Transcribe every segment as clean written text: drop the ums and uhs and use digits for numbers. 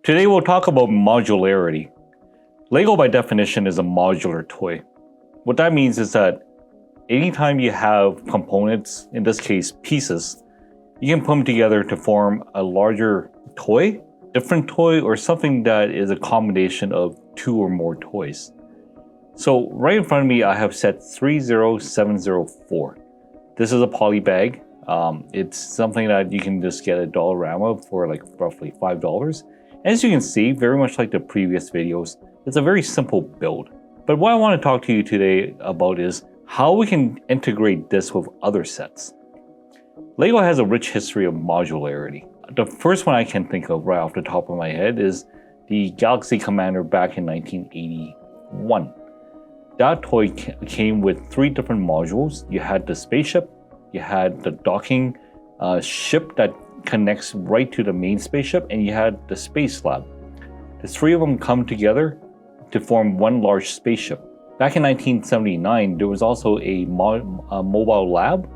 Today we'll talk about modularity. LEGO by definition is a modular toy. What that means is that anytime you have components, in this case pieces, you can put them together to form a larger toy, different toy, or something that is a combination of two or more toys. So right in front of me I have set 30704. This is a poly bag. It's something that you can just get at Dollarama for like roughly $5. As you can see, very much like the previous videos, it's a very simple build. But what I want to talk to you today about is how we can integrate this with other sets. LEGO has a rich history of modularity. The first one I can think of right off the top of my head is the Galaxy Commander back in 1981. That toy came with 3 different modules. You had the spaceship, you had the docking ship that connects right to the main spaceship, and you had the space lab. The 3 of them come together to form one large spaceship. Back in 1979, there was also a mobile lab.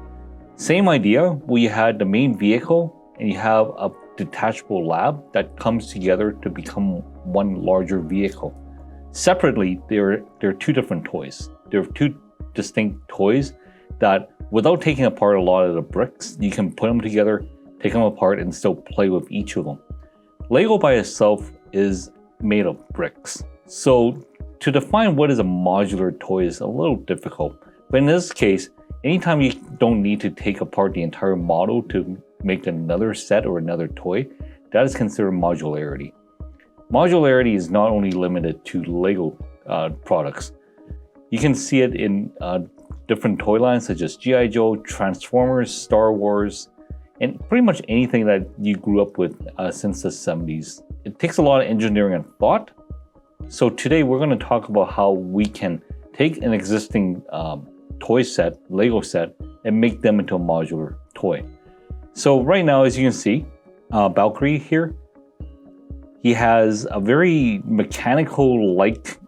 Same idea, where you had the main vehicle and you have a detachable lab that comes together to become one larger vehicle. Separately, they're 2 different toys. They're 2 distinct toys that, without taking apart a lot of the bricks, you can put them together, take them apart, and still play with each of them. LEGO by itself is made of bricks. So to define what is a modular toy is a little difficult. But in this case, anytime you don't need to take apart the entire model to make another set or another toy, that is considered modularity. Modularity is not only limited to LEGO products. You can see it in different toy lines such as G.I. Joe, Transformers, Star Wars, and pretty much anything that you grew up with since the 70s. It takes a lot of engineering and thought. So today we're going to talk about how we can take an existing toy set, LEGO set, and make them into a modular toy. So right now, as you can see, Valkyrie here, he has a very mechanical-like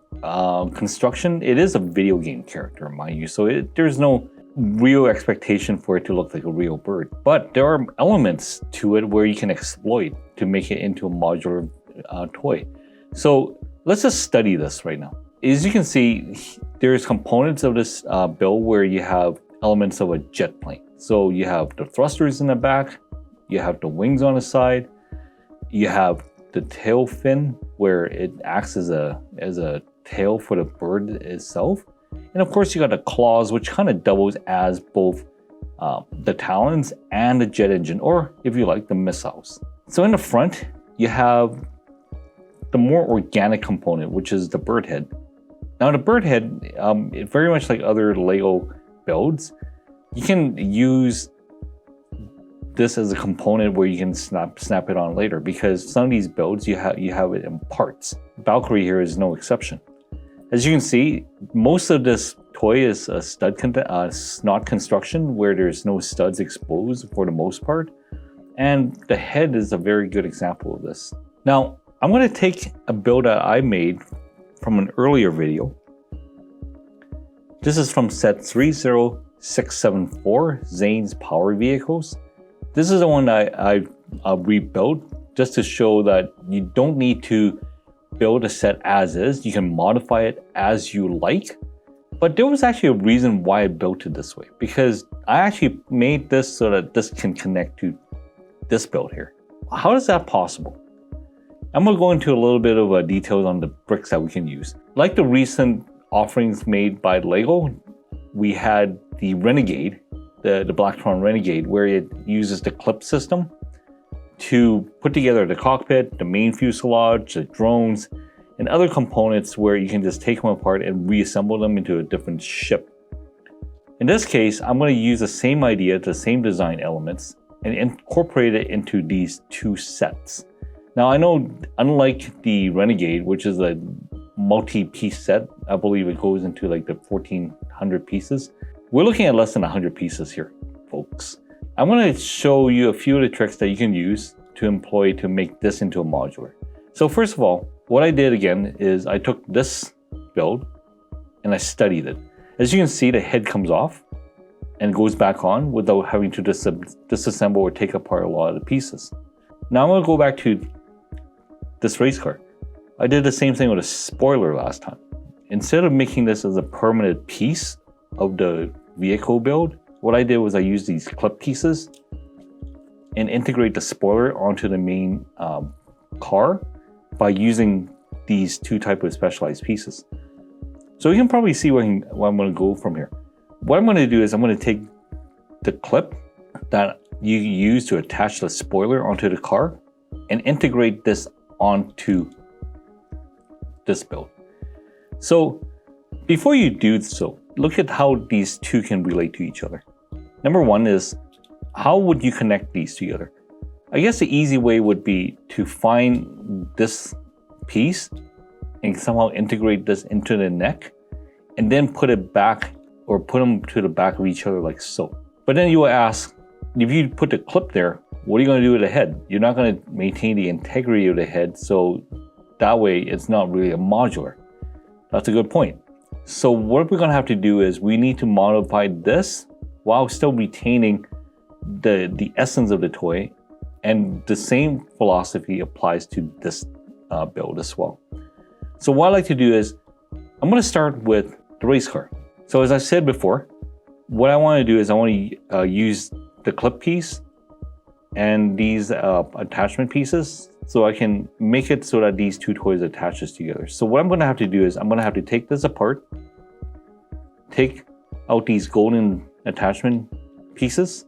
construction. It is a video game character, mind you, so there's no real expectation for it to look like a real bird. But there are elements to it where you can exploit to make it into a modular toy. So let's just study this right now. As you can see, there's components of this build where you have elements of a jet plane. So you have the thrusters in the back, you have the wings on the side, you have the tail fin where it acts as a tail for the bird itself. And of course you got the claws, which kind of doubles as both the talons and the jet engine, or if you like, the missiles. So in the front, you have the more organic component, which is the bird head. Now the bird head, very much like other LEGO builds, you can use this as a component where you can snap it on later, because some of these builds you have it in parts. Valkyrie here is no exception. As you can see, most of this toy is a snot construction where there's no studs exposed for the most part, and the head is a very good example of this. Now I'm going to take a build that I made from an earlier video. This is from set 30674, Zane's Power Vehicles. This is the one I rebuilt just to show that you don't need to build a set as is. You can modify it as you like. But there was actually a reason why I built it this way, because I actually made this so that this can connect to this build here. How is that possible? I'm going to go into a little bit of details on the bricks that we can use. Like the recent offerings made by LEGO, we had the Renegade, the Blacktron Renegade, where it uses the clip system to put together the cockpit, the main fuselage, the drones, and other components where you can just take them apart and reassemble them into a different ship. In this case, I'm going to use the same idea, the same design elements, and incorporate it into these 2 sets. Now I know, unlike the Renegade, which is a multi-piece set, I believe it goes into like the 1400 pieces. We're looking at less than 100 pieces here, folks. I'm going to show you a few of the tricks that you can use to employ to make this into a modular. So first of all, what I did again is I took this build and I studied it. As you can see, the head comes off and goes back on without having to disassemble or take apart a lot of the pieces. Now I'm going to go back to this race car. I did the same thing with a spoiler last time. Instead of making this as a permanent piece of the vehicle build, what I did was I used these clip pieces and integrate the spoiler onto the main car by using these two types of specialized pieces. So you can probably see where I'm going to go from here. What I'm going to do is I'm going to take the clip that you use to attach the spoiler onto the car and integrate this onto this build. So before you do so, look at how these two can relate to each other. Number one is, how would you connect these together? I guess the easy way would be to find this piece and somehow integrate this into the neck and then put it back or put them to the back of each other like so. But then you will ask, if you put the clip there, what are you going to do with the head? You're not going to maintain the integrity of the head, so that way it's not really a modular. That's a good point. So what we're going to have to do is we need to modify this while still retaining the essence of the toy, and the same philosophy applies to this build as well. So what I like to do is I'm going to start with the race car. So as I said before, what I want to do is I want to use the clip piece and these attachment pieces so I can make it so that these two toys attaches together. So what I'm going to have to do is I'm going to have to take this apart, take out these golden attachment pieces,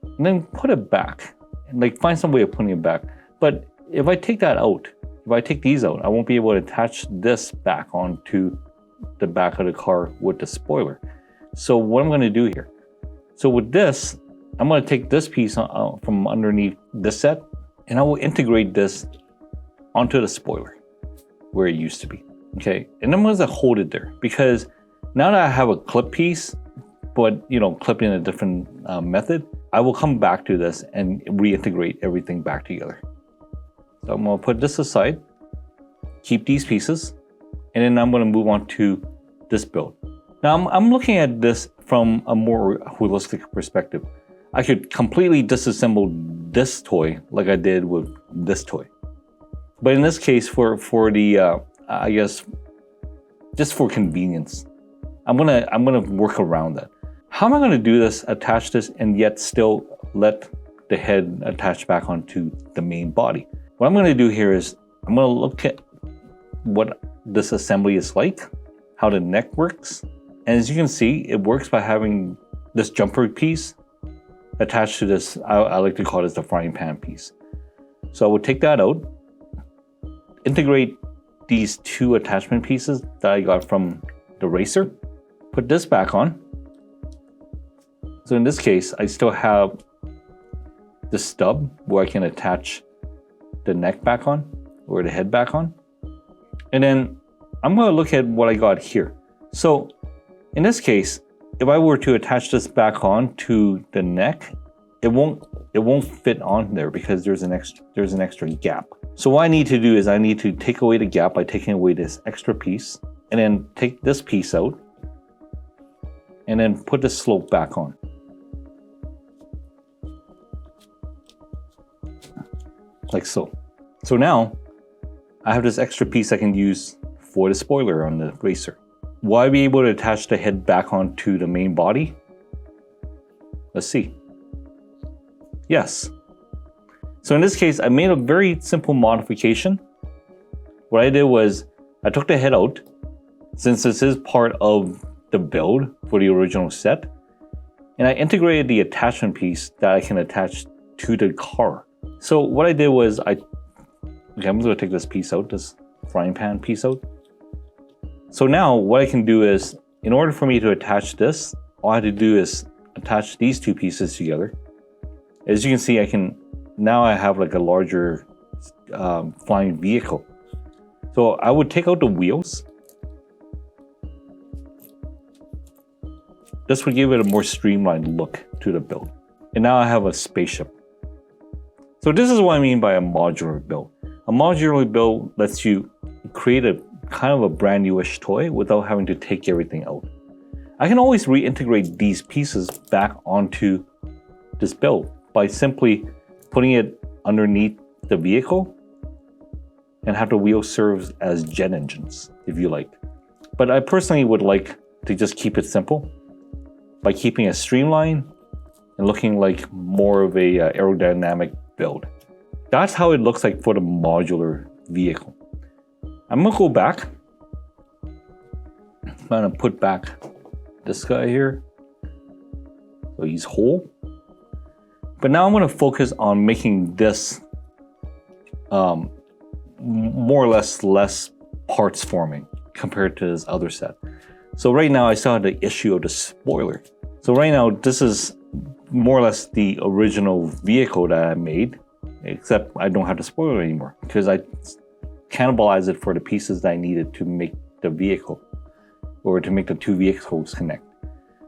and then put it back, and like find some way of putting it back. But if I take that out, if I take these out, I won't be able to attach this back onto the back of the car with the spoiler. So what I'm going to do here, so with this, I'm going to take this piece from underneath this set, and I will integrate this onto the spoiler where it used to be. Okay, and I'm going to hold it there because now that I have a clip piece, but clipped in a different method, I will come back to this and reintegrate everything back together. So I'm going to put this aside, keep these pieces, and then I'm going to move on to this build. Now I'm looking at this from a more holistic perspective. I could completely disassemble this toy like I did with this toy. But in this case, for the, I guess, just for convenience, I'm gonna work around that. How am I gonna do this, attach this, and yet still let the head attach back onto the main body? What I'm gonna do here is I'm gonna look at what this assembly is like, how the neck works. And as you can see, it works by having this jumper piece attached to this, I like to call this the frying pan piece. So I would take that out, integrate these two attachment pieces that I got from the racer, put this back on. So in this case, I still have the stub where I can attach the neck back on or the head back on. And then I'm going to look at what I got here. So in this case, if I were to attach this back on to the neck, it won't fit on there because there's an extra gap. So what I need to do is I need to take away the gap by taking away this extra piece, and then take this piece out, and then put the slope back on. Like so. So now I have this extra piece I can use for the spoiler on the racer. Will I be able to attach the head back onto the main body? Let's see. Yes. So in this case, I made a very simple modification. What I did was I took the head out, since this is part of the build for the original set, and I integrated the attachment piece that I can attach to the car. So what I did was I'm going to take this piece out, this frying pan piece out. So now what I can do is, in order for me to attach this, all I have to do is attach these two pieces together. As you can see, now I have like a larger flying vehicle. So I would take out the wheels. This would give it a more streamlined look to the build. And now I have a spaceship. So this is what I mean by a modular build. A modular build lets you create a kind of a brand newish toy without having to take everything out. I can always reintegrate these pieces back onto this build by simply putting it underneath the vehicle and have the wheels serve as jet engines, if you like. But I personally would like to just keep it simple by keeping it streamlined and looking like more of a aerodynamic build. That's how it looks like for the modular vehicle. I'm gonna go back. I'm gonna put back this guy here. So he's whole. But now I'm gonna focus on making this more or less parts forming compared to this other set. So right now I still have the issue of the spoiler. So right now this is more or less the original vehicle that I made, except I don't have the spoiler anymore because I cannibalized it for the pieces that I needed to make the vehicle or to make the two vehicles connect.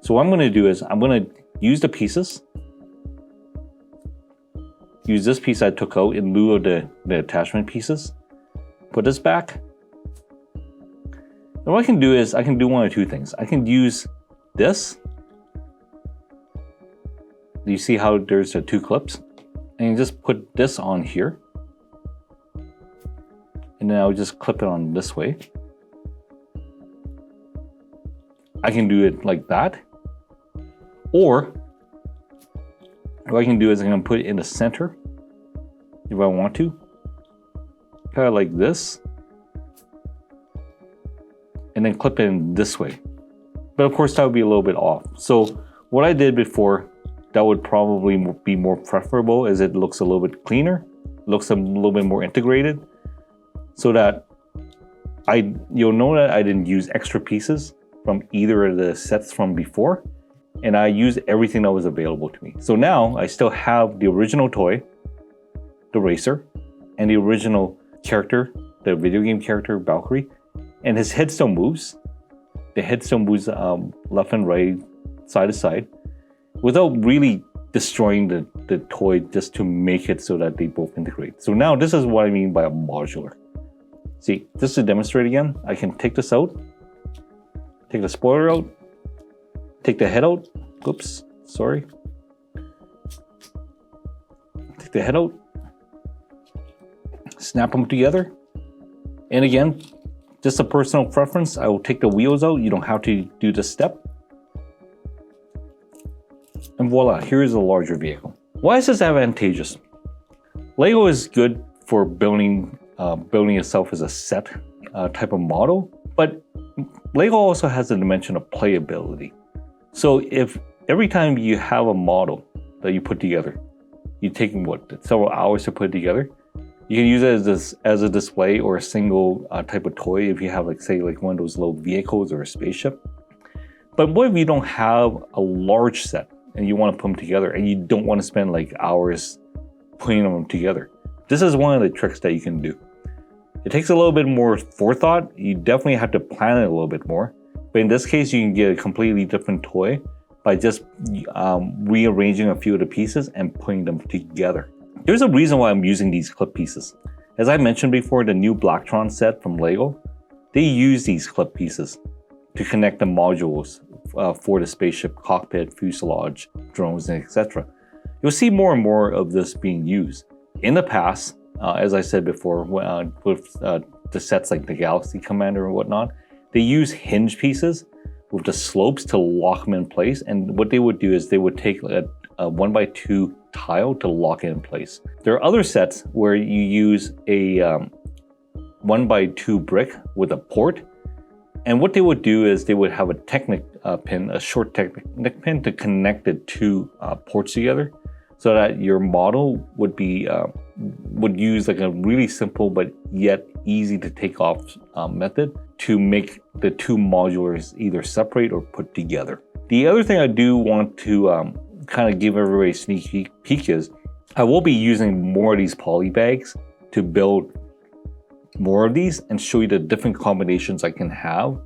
So what I'm going to do is I'm going to use the pieces, use this piece I took out in lieu of the attachment pieces, put this back. And what I can do is I can do one of two things. I can use this. Do you see how there's the two clips? And you just put this on here. And then I'll just clip it on this way. I can do it like that. Or what I can do is I can put it in the center if I want to. Kind of like this. And then clip it in this way. But of course that would be a little bit off. So what I did before, that would probably be more preferable, is it looks a little bit cleaner, looks a little bit more integrated, so that you'll know that I didn't use extra pieces from either of the sets from before, and I used everything that was available to me. So now I still have the original toy, the racer, and the original character, the video game character Valkyrie, and his head still moves. The head still moves left and right, side to side, without really destroying the toy, just to make it so that they both integrate. So now this is what I mean by a modular. See, just to demonstrate again, I can take this out, take the spoiler out, take the head out. Oops, sorry. Take the head out, snap them together. And again, just a personal preference, I will take the wheels out. You don't have to do this step. And voila, here is a larger vehicle. Why is this advantageous? LEGO is good for building itself as a set type of model, but LEGO also has the dimension of playability. So if every time you have a model that you put together, you take several hours to put it together, you can use it as a display or a single type of toy if you have say one of those little vehicles or a spaceship. But what if you don't have a large set and you want to put them together and you don't want to spend hours putting them together? This is one of the tricks that you can do. It takes a little bit more forethought. You definitely have to plan it a little bit more. But in this case, you can get a completely different toy by just rearranging a few of the pieces and putting them together. There's a reason why I'm using these clip pieces. As I mentioned before, the new Blacktron set from LEGO, they use these clip pieces to connect the modules for the spaceship cockpit, fuselage, drones, and etc. You'll see more and more of this being used. In the past, as I said before, with the sets like the Galaxy Commander and whatnot, they use hinge pieces with the slopes to lock them in place. And what they would do is they would take a 1x2 tile to lock it in place. There are other sets where you use a 1x2 brick with a port. And what they would do is they would have a Technic pin, a short Technic pin to connect the two ports together, so that your model would use a really simple but yet easy to take off method to make the two modulars either separate or put together. The other thing I do want to kind of give everybody a sneak peek is I will be using more of these poly bags to build more of these and show you the different combinations I can have.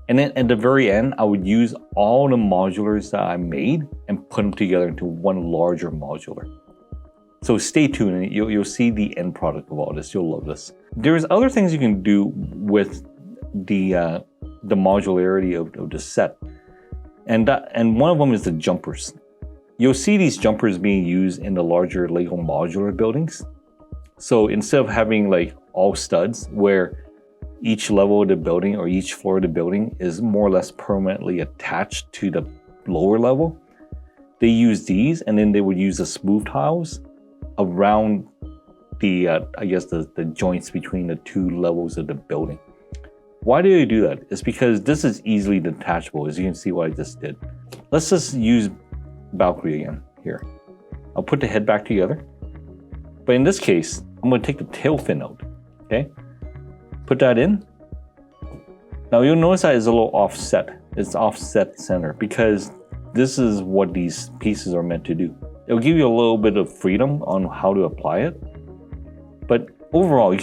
And then at the very end, I would use all the modulars that I made and put them together into one larger modular. So stay tuned and you'll see the end product of all this. You'll love this. There's other things you can do with the modularity of the set. And one of them is the jumpers. You'll see these jumpers being used in the larger LEGO modular buildings. So instead of having all studs where each level of the building or each floor of the building is more or less permanently attached to the lower level. They use these, and then they would use the smooth tiles around the, I guess the joints between the two levels of the building. Why do they do that? It's because this is easily detachable, as you can see what I just did. Let's just use Valkyrie again here. I'll put the head back together. But in this case, I'm going to take the tail fin out, okay? Put that in. Now you'll notice that it's a little offset. It's offset center because this is what these pieces are meant to do. It'll give you a little bit of freedom on how to apply it. But overall,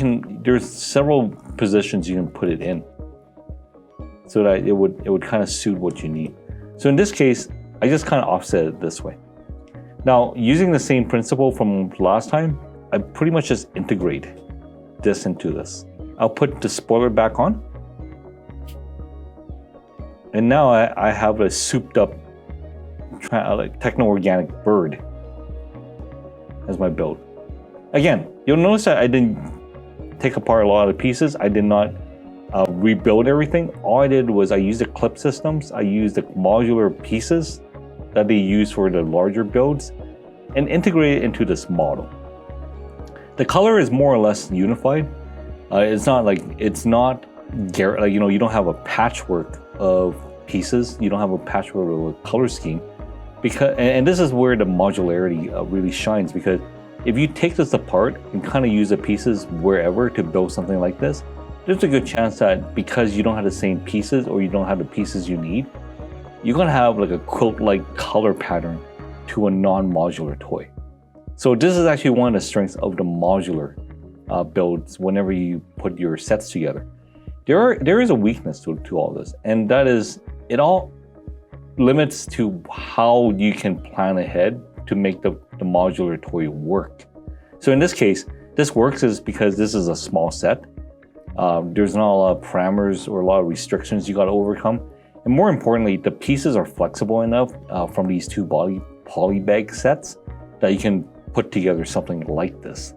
there's several positions you can put it in so that it would kind of suit what you need. So in this case, I just kind of offset it this way. Now, using the same principle from last time, I pretty much just integrate this into this. I'll put the spoiler back on. And now I have a souped up like techno-organic bird as my build. Again, you'll notice that I didn't take apart a lot of the pieces. I did not rebuild everything. All I did was I used the clip systems. I used the modular pieces that they use for the larger builds and integrate it into this model. The color is more or less unified. It's not like you don't have a patchwork of pieces. You don't have a patchwork of a color scheme. And this is where the modularity really shines, because if you take this apart and kind of use the pieces wherever to build something like this, there's a good chance that because you don't have the same pieces or you don't have the pieces you need, you're gonna have like a quilt-like color pattern to a non-modular toy. So this is actually one of the strengths of the modular builds whenever you put your sets together. There is a weakness to all this, and that is it all limits to how you can plan ahead to make the modular toy work. So in this case, this works is because this is a small set. There's not a lot of parameters or a lot of restrictions you got to overcome. And more importantly, the pieces are flexible enough from these two poly bag sets that you can put together something like this.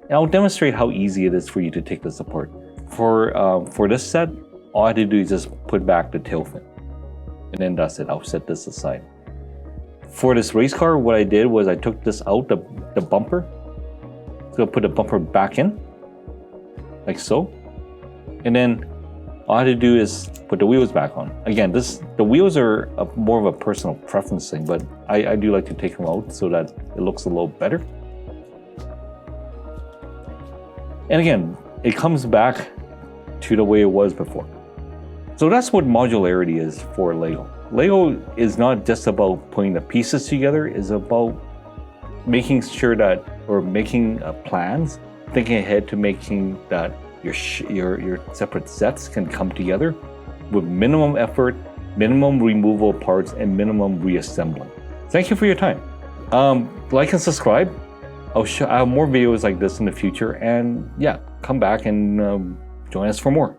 And I'll demonstrate how easy it is for you to take this apart. For this set, all I had to do is just put back the tail fin. And then that's it. I'll set this aside. For this race car, what I did was I took this out, the bumper. So I'll put the bumper back in, like so. And then all I had to do is put the wheels back on. Again, the wheels are more of a personal preference thing, but I do like to take them out so that it looks a little better. And again, it comes back to the way it was before. So that's what modularity is for LEGO. LEGO is not just about putting the pieces together, it's about making sure that, or making plans, thinking ahead to making that your separate sets can come together with minimum effort, minimum removal of parts, and minimum reassembling. Thank you for your time. Like and subscribe. I have more videos like this in the future, and yeah, come back and join us for more.